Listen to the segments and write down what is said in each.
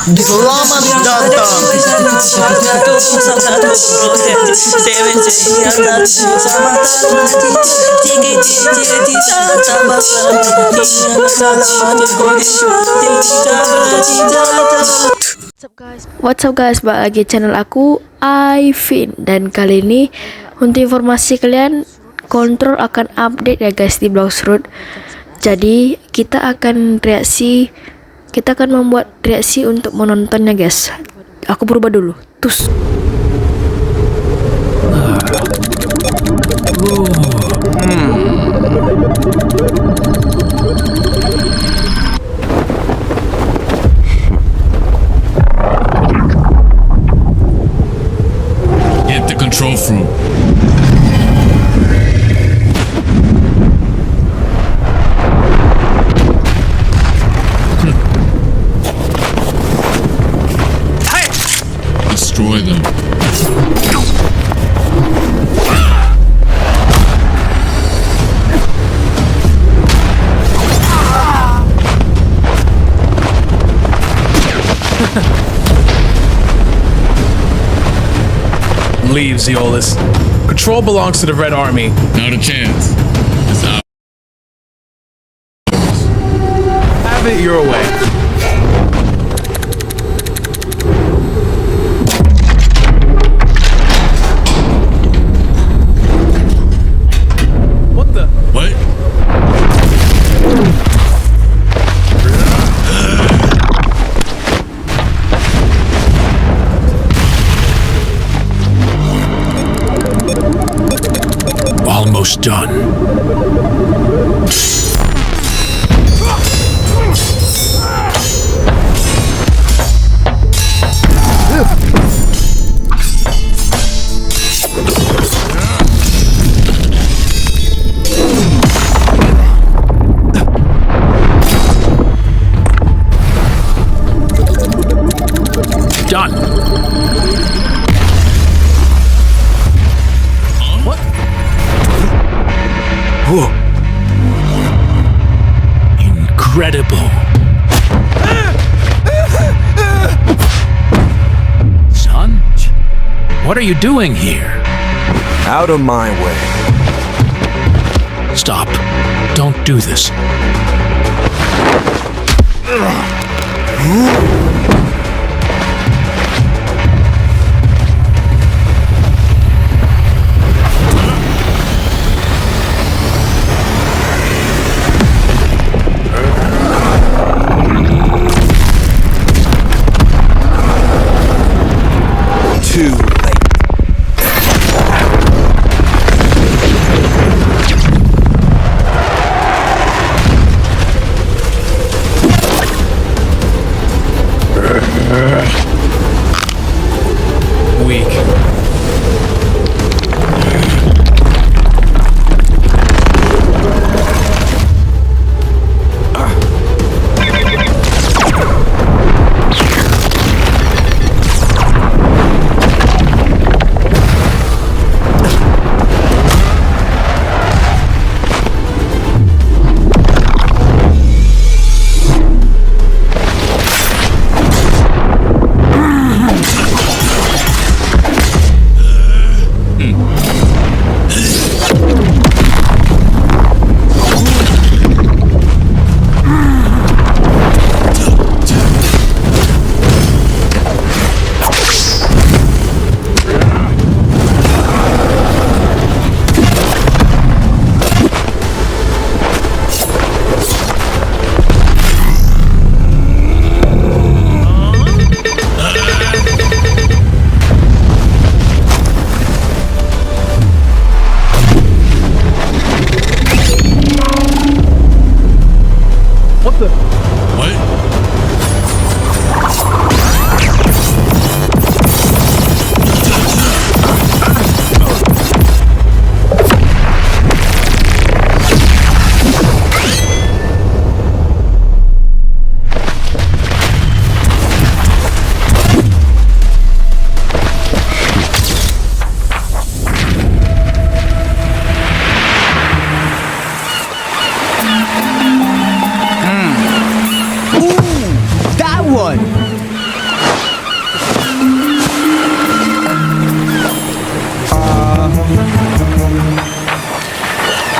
Selamat datang. What's up guys, balik lagi channel aku Ivin. Dan kali ini untuk informasi kalian, kontrol akan update ya guys di Bloxroot. Jadi kita akan membuat reaksi untuk menontonnya guys. Aku berubah dulu. Tus. Get the control fruit. Destroy them. Leave, Zeolus. Control belongs to the Red Army. Not a chance. It's out. Have it your way. What the? What? Almost done. Done. What? Whoa. Incredible. Son? What are you doing here? Out of my way. Stop. Don't do this. Too late. Weak.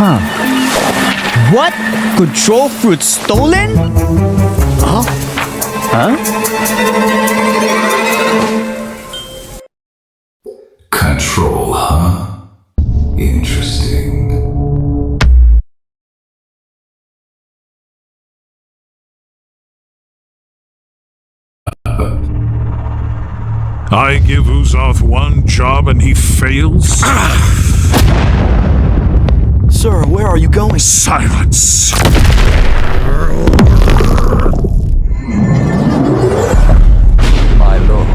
What? Control fruit stolen? Control, huh? Interesting. I give Uzoth one job and he fails? Sir, where are you going? Silence! My lord.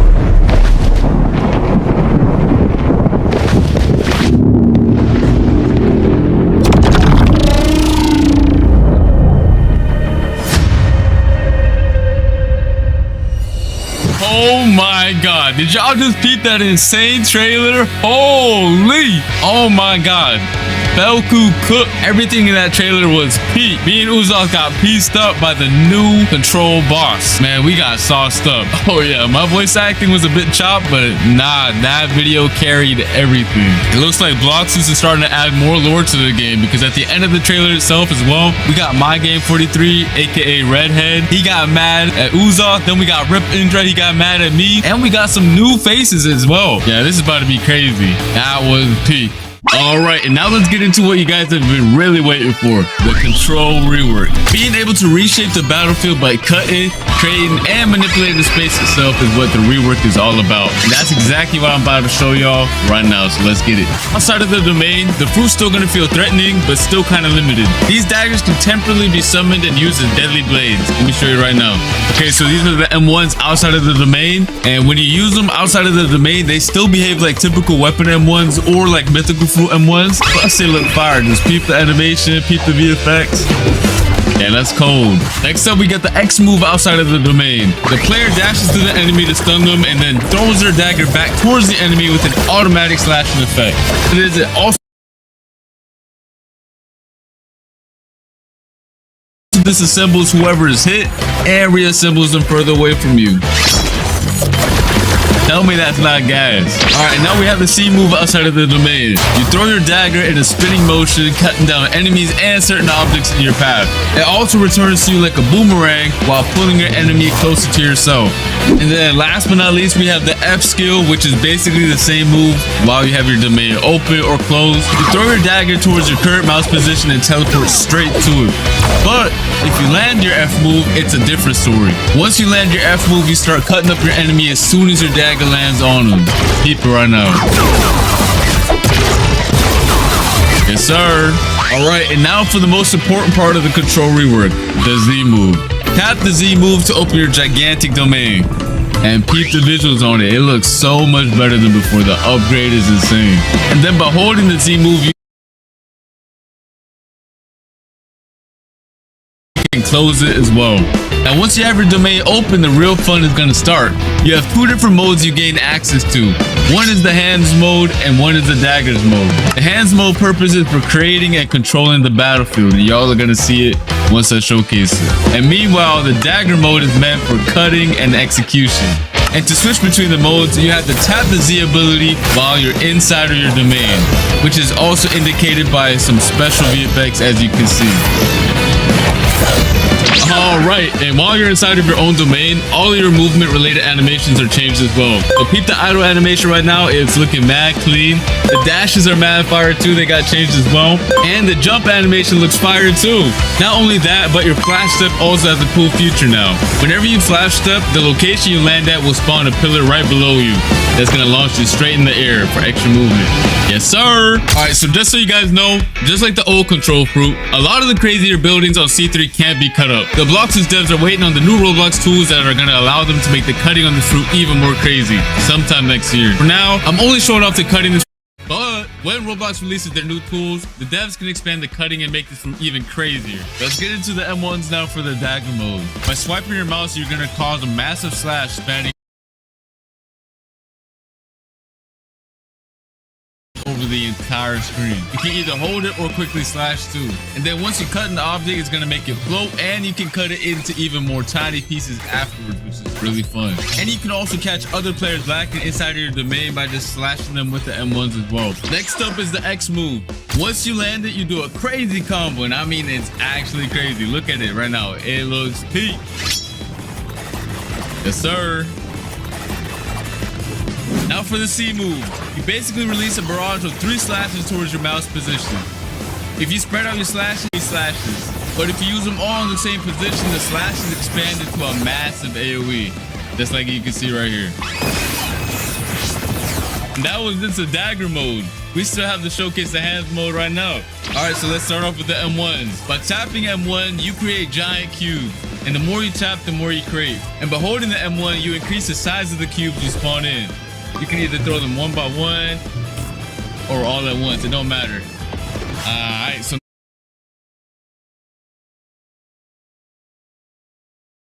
Oh my god. Did y'all just peep that insane trailer? Holy. Oh my god. Belku cooked. Everything in that trailer was peak. Me and Uzoth got pieced up by the new control boss. Man, we got sauced up. Oh yeah, my voice acting was a bit chopped, but nah, that video carried everything. It looks like Bloxus is starting to add more lore to the game because at the end of the trailer itself as well, we got My Game 43, aka Redhead. He got mad at Uzoth. Then we got Rip Indra. He got mad at me. And we got some new faces as well. Yeah, this is about to be crazy. That was peak. All right, and now let's get into what you guys have been really waiting for, the control rework. Being able to reshape the battlefield by cutting, creating, and manipulating the space itself is what the rework is all about. And that's exactly what I'm about to show y'all right now, so let's get it. Outside of the domain, the fruit's still gonna feel threatening, but still kind of limited. These daggers can temporarily be summoned and used as deadly blades. Let me show you right now. Okay, so these are the M1s outside of the domain, and when you use them outside of the domain, they still behave like typical weapon M1s or like mythical fruit M1s. Plus they look fire. Just peep the animation, peep the VFX. Yeah, that's cold. Next up, we got the X move outside of the domain. The player dashes to the enemy to stun them and then throws their dagger back towards the enemy with an automatic slashing effect. It is also disassembles whoever is hit and reassembles them further away from you. Tell me that's not gas. Alright, now we have the C move outside of the domain. You throw your dagger in a spinning motion, cutting down enemies and certain objects in your path. It also returns to you like a boomerang while pulling your enemy closer to yourself. And then last but not least, we have the F skill, which is basically the same move while you have your domain open or closed. You throw your dagger towards your current mouse position and teleport straight to it. But if you land your F move, it's a different story. Once you land your F move, you start cutting up your enemy as soon as your dagger lands on them. Keep it right now. Yes, sir. All right, and now for the most important part of the control rework, the Z move. Tap the Z move to open your gigantic domain. And peep the visuals on it. It looks so much better than before. The upgrade is insane. And then by holding the Z move, you can close it as well. Now once you have your domain open, the real fun is going to start. You have two different modes you gain access to. One is the hands mode and one is the daggers mode. The hands mode purpose is for creating and controlling the battlefield, and y'all are going to see it once I showcase it. And meanwhile, the dagger mode is meant for cutting and execution. And to switch between the modes, you have to tap the Z ability while you're inside of your domain, which is also indicated by some special VFX, as you can see. Alright, and while you're inside of your own domain, all of your movement related animations are changed as well. So peep the idle animation right now, it's looking mad clean. The dashes are mad fire too, they got changed as well. And the jump animation looks fire too. Not only that, but your flash step also has a cool feature now. Whenever you flash step, the location you land at will spawn a pillar right below you. That's gonna launch you straight in the air for extra movement. Yes, sir. Alright, so just so you guys know, just like the old control fruit, a lot of the crazier buildings on C3 can't be cut up. The Bloxus devs are waiting on the new Roblox tools that are going to allow them to make the cutting on the fruit even more crazy sometime next year. For now, I'm only showing off the cutting this, but when Roblox releases their new tools, the devs can expand the cutting and make this fruit even crazier. Let's get into the M1s now for the dagger mode. By swiping your mouse, you're going to cause a massive slash spanning over the entire screen. You can either hold it or quickly slash too. And then once you cut an object, it's gonna make it float, and you can cut it into even more tiny pieces afterwards, which is really fun. And you can also catch other players lacking inside of your domain by just slashing them with the M1s as well. Next up is the X move. Once you land it, you do a crazy combo, and I mean it's actually crazy. Look at it right now. It looks peak. Yes, sir. Now for the C move. You basically release a barrage of 3 slashes towards your mouse position. If you spread out your slashes, he slashes. But if you use them all in the same position, the slashes expand into a massive AoE. Just like you can see right here. And that was just a dagger mode. We still have to showcase the hands mode right now. Alright, so let's start off with the M1s. By tapping M1, you create giant cubes. And the more you tap, the more you create. And by holding the M1, you increase the size of the cubes you spawn in. You can either throw them one by one or all at once. It don't matter. Alright, so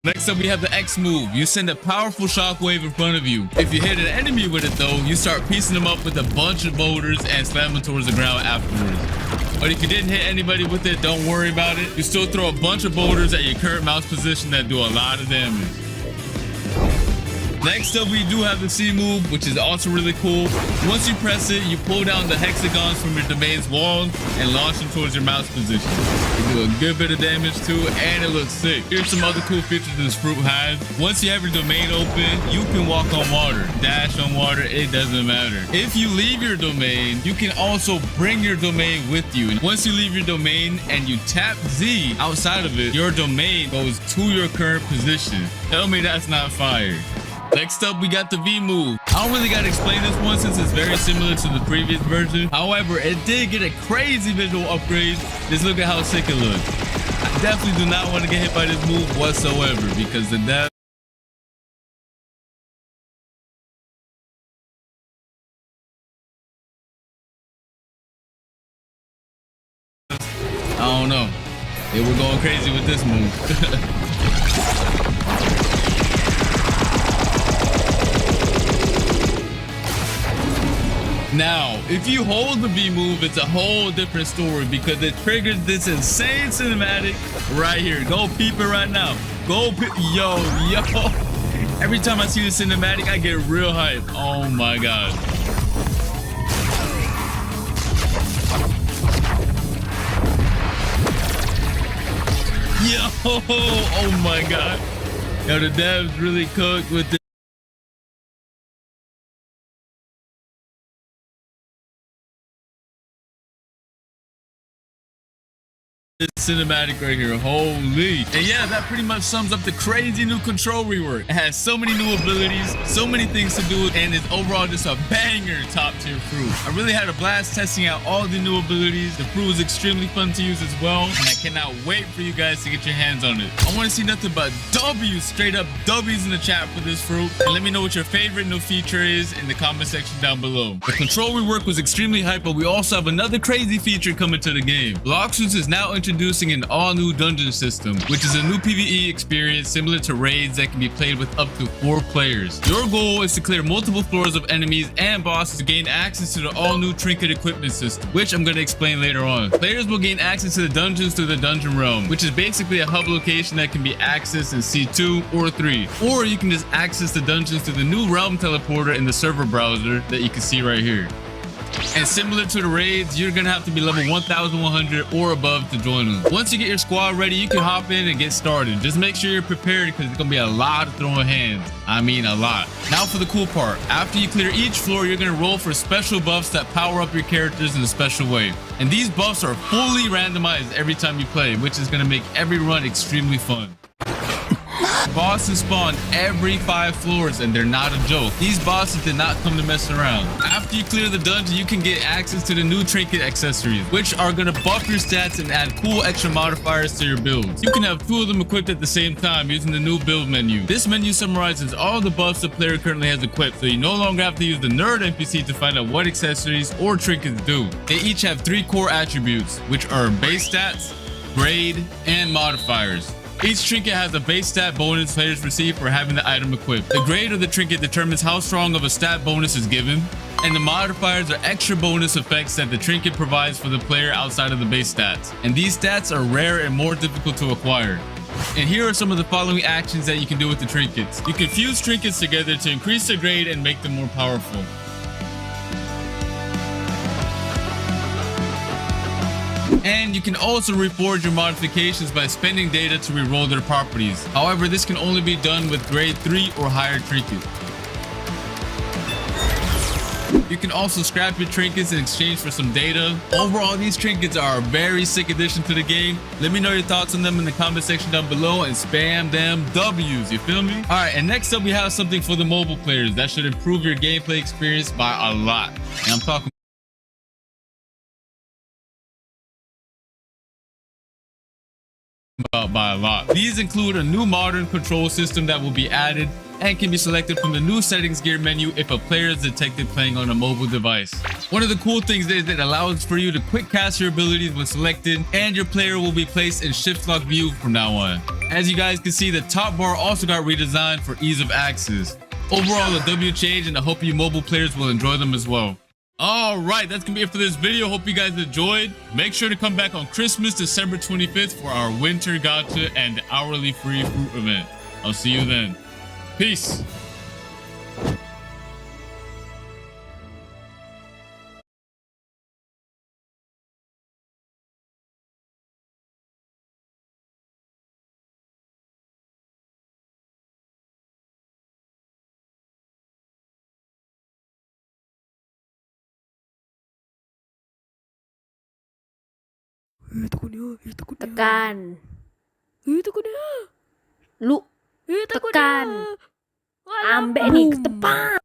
next up, we have the X move. You send a powerful shockwave in front of you. If you hit an enemy with it though, you start piecing them up with a bunch of boulders and slam them towards the ground afterwards. But if you didn't hit anybody with it, don't worry about it. You still throw a bunch of boulders at your current mouse position that do a lot of damage. Next up, we do have the C move, which is also really cool. Once you press it, you pull down the hexagons from your domain's walls and launch them towards your mouse position. You do a good bit of damage too, and it looks sick. Here's some other cool features this fruit has. Once you have your domain open, you can walk on water, dash on water, it doesn't matter. If you leave your domain, you can also bring your domain with you. And once you leave your domain and you tap Z outside of it, your domain goes to your current position. Tell me that's not fire. Next up, we got the V move. I don't really got to explain this one since it's very similar to the previous version. However, it did get a crazy visual upgrade. Just look at how sick it looks. I definitely do not want to get hit by this move whatsoever because the death. I don't know. Yeah, we're going crazy with this move. Now, if you hold the V move, it's a whole different story because it triggers this insane cinematic right here. Go peep it right now. Go peep. Yo. Every time I see the cinematic, I get real hype. Oh my God. Yo. Oh my God. Yo, the devs really cooked with this. Cinematic right here, holy. And yeah, that pretty much sums up the crazy new control rework. It has so many new abilities, so many things to do, and it's overall just a banger top tier fruit. I really had a blast testing out all the new abilities. The fruit was extremely fun to use as well, and I cannot wait for you guys to get your hands on it. I want to see nothing but W's, straight up W's in the chat for this fruit. And let me know what your favorite new feature is in the comment section down below. The control rework was extremely hype, but we also have another crazy feature coming to the game. Bloxfruits is now introducing an all-new dungeon system, which is a new PvE experience similar to raids that can be played with up to 4 players. Your goal is to clear multiple floors of enemies and bosses to gain access to the all-new trinket equipment system, which I'm going to explain later on. Players will gain access to the dungeons through the dungeon realm, which is basically a hub location that can be accessed in C2 or 3, or you can just access the dungeons through the new realm teleporter in the server browser that you can see right here. And similar to the raids, you're gonna have to be level 1100 or above to join them. Once you get your squad ready, you can hop in and get started. Just make sure you're prepared because it's gonna be a lot of throwing hands. I mean a lot. Now for the cool part. After you clear each floor, you're gonna roll for special buffs that power up your characters in a special way. And these buffs are fully randomized every time you play, which is gonna make every run extremely fun. Bosses spawn every 5 floors and they're not a joke. These bosses did not come to mess around. After you clear the dungeon, you can get access to the new trinket accessories, which are going to buff your stats and add cool extra modifiers to your builds. You can have 2 of them equipped at the same time using the new build menu. This menu summarizes all the buffs the player currently has equipped, so you no longer have to use the nerd NPC to find out what accessories or trinkets do. They each have 3 core attributes, which are base stats, grade, and modifiers. Each trinket has a base stat bonus players receive for having the item equipped. The grade of the trinket determines how strong of a stat bonus is given, and the modifiers are extra bonus effects that the trinket provides for the player outside of the base stats. And these stats are rare and more difficult to acquire. And here are some of the following actions that you can do with the trinkets. You can fuse trinkets together to increase their grade and make them more powerful. And you can also reforge your modifications by spending data to reroll their properties. However, this can only be done with grade 3 or higher trinkets. You can also scrap your trinkets in exchange for some data. Overall, these trinkets are a very sick addition to the game. Let me know your thoughts on them in the comment section down below and spam them W's, you feel me? Alright, and next up we have something for the mobile players that should improve your gameplay experience by a lot. And I'm talking about by a lot. These include a new modern control system that will be added and can be selected from the new settings gear menu if a player is detected playing on a mobile device. One of the cool things is that it allows for you to quick cast your abilities when selected, and your player will be placed in shift lock view from now on. As you guys can see, the top bar also got redesigned for ease of access. Overall, a W change, and I hope you mobile players will enjoy them as well. Alright, that's gonna be it for this video. Hope you guys enjoyed. Make sure to come back on Christmas, December 25th for our winter gacha and hourly free fruit event. I'll see you then. Peace. Tekan. Lu tekan. Ambek nih ke depan.